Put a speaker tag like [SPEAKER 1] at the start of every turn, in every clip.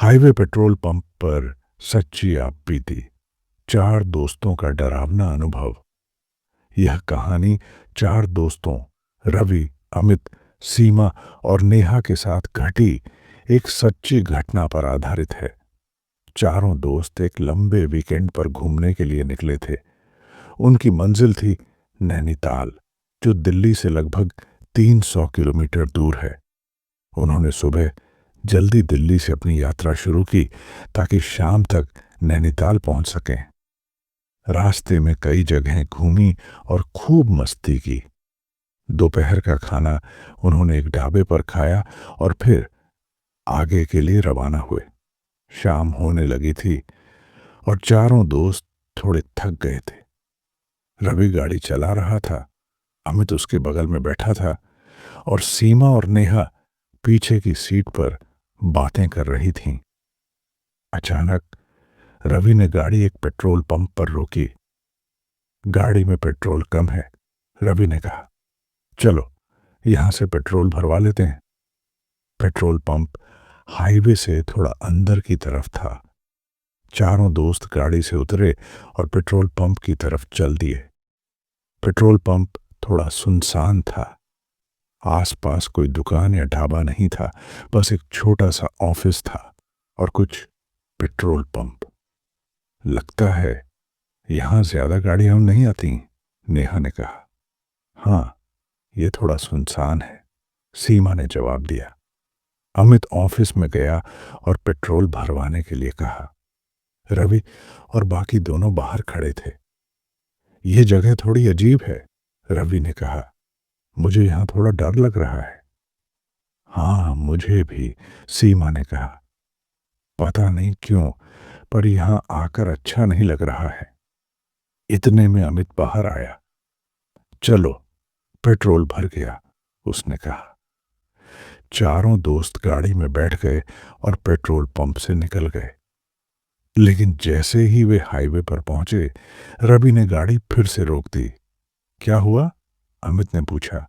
[SPEAKER 1] Highway petrol pump पर सच्ची आप बीती चार दोस्तों का डरावना अनुभव। यह कहानी चार दोस्तों रवि, अमित, सीमा और नेहा के साथ घटी एक सच्ची घटना पर आधारित है। चारों दोस्त एक लंबे वीकेंड पर घूमने के लिए निकले थे। उनकी मंजिल थी नैनीताल, जो दिल्ली से लगभग 300 किलोमीटर दूर है। उन्होंने सुबह जल्दी दिल्ली से अपनी यात्रा शुरू की ताकि शाम तक नैनीताल पहुंच सकें। रास्ते में कई जगहें घूमी और खूब मस्ती की। दोपहर का खाना उन्होंने एक ढाबे पर खाया और फिर आगे के लिए रवाना हुए। शाम होने लगी थी और चारों दोस्त थोड़े थक गए थे। रवि गाड़ी चला रहा था, अमित उसके बगल में बैठा था और सीमा और नेहा पीछे की सीट पर बातें कर रही थीं। अचानक रवि ने गाड़ी एक पेट्रोल पंप पर रोकी। गाड़ी में पेट्रोल कम है, रवि ने कहा। चलो यहां से पेट्रोल भरवा लेते हैं। पेट्रोल पंप हाईवे से थोड़ा अंदर की तरफ था। चारों दोस्त गाड़ी से उतरे और पेट्रोल पंप की तरफ चल दिए। पेट्रोल पंप थोड़ा सुनसान था। आसपास कोई दुकान या ढाबा नहीं था, बस एक छोटा सा ऑफिस था और कुछ पेट्रोल पंप। लगता है यहां ज्यादा गाड़ियां नहीं आती, नेहा ने कहा। हाँ, ये थोड़ा सुनसान है, सीमा ने जवाब दिया। अमित ऑफिस में गया और पेट्रोल भरवाने के लिए कहा। रवि और बाकी दोनों बाहर खड़े थे। यह जगह थोड़ी अजीब है, रवि ने कहा। मुझे यहां थोड़ा डर लग रहा है। हाँ, मुझे भी, सीमा ने कहा। पता नहीं क्यों, पर यहां आकर अच्छा नहीं लग रहा है। इतने में अमित बाहर आया। चलो, पेट्रोल भर गया, उसने कहा। चारों दोस्त गाड़ी में बैठ गए और पेट्रोल पंप से निकल गए। लेकिन जैसे ही वे हाईवे पर पहुंचे, रवि ने गाड़ी फिर से रोक दी। क्या हुआ? अमित ने पूछा।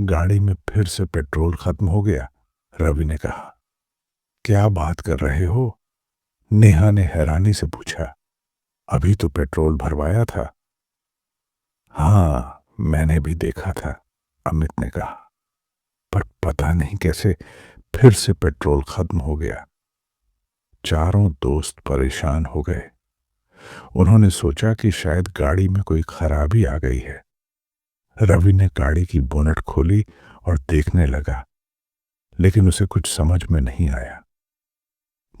[SPEAKER 1] गाड़ी में फिर से पेट्रोल खत्म हो गया, रवि ने कहा। क्या बात कर रहे हो? नेहा ने हैरानी से पूछा। अभी तो पेट्रोल भरवाया था। हाँ, मैंने भी देखा था, अमित ने कहा। पर पता नहीं कैसे फिर से पेट्रोल खत्म हो गया। चारों दोस्त परेशान हो गए। उन्होंने सोचा कि शायद गाड़ी में कोई खराबी आ गई है। रवि ने गाड़ी की बोनट खोली और देखने लगा, लेकिन उसे कुछ समझ में नहीं आया।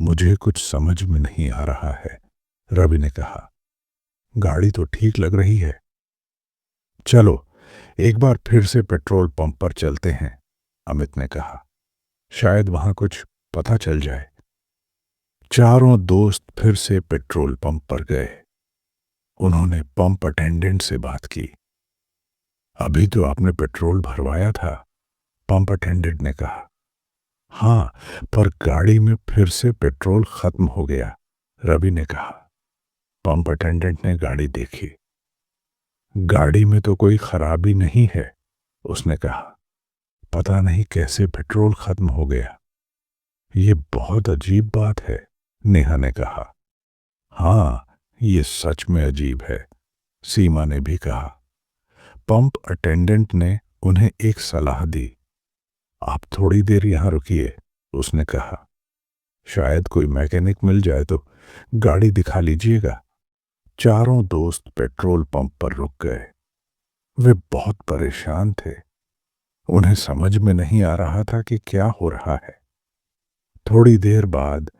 [SPEAKER 1] मुझे कुछ समझ में नहीं आ रहा है, रवि ने कहा। गाड़ी तो ठीक लग रही है। चलो एक बार फिर से पेट्रोल पंप पर चलते हैं, अमित ने कहा। शायद वहां कुछ पता चल जाए। चारों दोस्त फिर से पेट्रोल पंप पर गए। उन्होंने पंप अटेंडेंट से बात की। अभी तो आपने पेट्रोल भरवाया था, पंप अटेंडेंट ने कहा। हाँ, पर गाड़ी में फिर से पेट्रोल खत्म हो गया, रवि ने कहा। पंप अटेंडेंट ने गाड़ी देखी। गाड़ी में तो कोई खराबी नहीं है, उसने कहा। पता नहीं कैसे पेट्रोल खत्म हो गया। ये बहुत अजीब बात है, नेहा ने कहा। हाँ, ये सच में अजीब है, सीमा ने भी कहा। पंप अटेंडेंट ने उन्हें एक सलाह दी। आप थोड़ी देर यहां रुकिए, उसने कहा। शायद कोई मैकेनिक मिल जाए तो गाड़ी दिखा लीजिएगा। चारों दोस्त पेट्रोल पंप पर रुक गए। वे बहुत परेशान थे। उन्हें समझ में नहीं आ रहा था कि क्या हो रहा है। थोड़ी देर बाद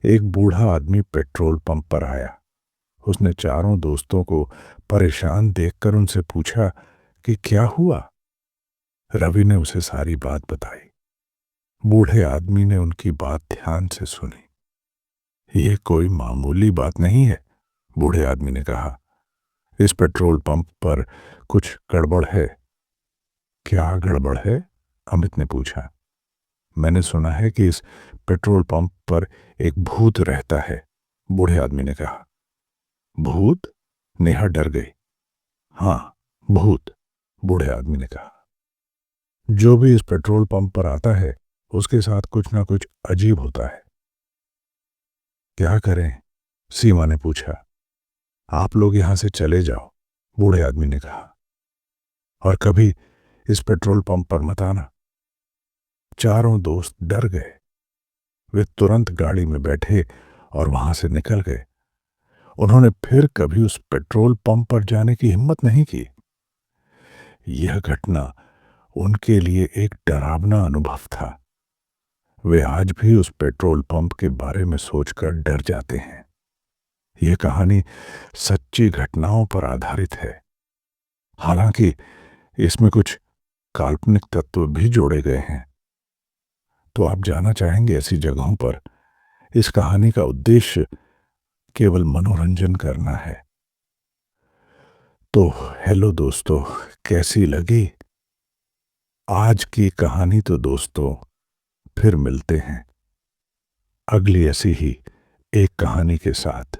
[SPEAKER 1] एक बूढ़ा आदमी पेट्रोल पंप पर आया। उसने चारों दोस्तों को परेशान देखकर उनसे पूछा कि क्या हुआ। रवि ने उसे सारी बात बताई। बूढ़े आदमी ने उनकी बात ध्यान से सुनी। ये कोई मामूली बात नहीं है, बूढ़े आदमी ने कहा। इस पेट्रोल पंप पर कुछ गड़बड़ है। क्या गड़बड़ है? अमित ने पूछा। मैंने सुना है कि इस पेट्रोल पंप पर एक भूत रहता है, बूढ़े आदमी ने कहा। भूत? नेहा डर गई। हाँ, भूत, बूढ़े आदमी ने कहा। जो भी इस पेट्रोल पंप पर आता है, उसके साथ कुछ ना कुछ अजीब होता है। क्या करें? सीमा ने पूछा। आप लोग यहां से चले जाओ, बूढ़े आदमी ने कहा, और कभी इस पेट्रोल पंप पर मत आना। चारों दोस्त डर गए। वे तुरंत गाड़ी में बैठे और वहां से निकल गए। उन्होंने फिर कभी उस पेट्रोल पंप पर जाने की हिम्मत नहीं की। यह घटना उनके लिए एक डरावना अनुभव था। वे आज भी उस पेट्रोल पंप के बारे में सोचकर डर जाते हैं। यह कहानी सच्ची घटनाओं पर आधारित है, हालांकि इसमें कुछ काल्पनिक तत्व भी जोड़े गए हैं। तो आप जाना चाहेंगे ऐसी जगहों पर? इस कहानी का उद्देश्य केवल मनोरंजन करना है। तो हेलो दोस्तों, कैसी लगी आज की कहानी? तो दोस्तों, फिर मिलते हैं अगली ऐसी ही एक कहानी के साथ।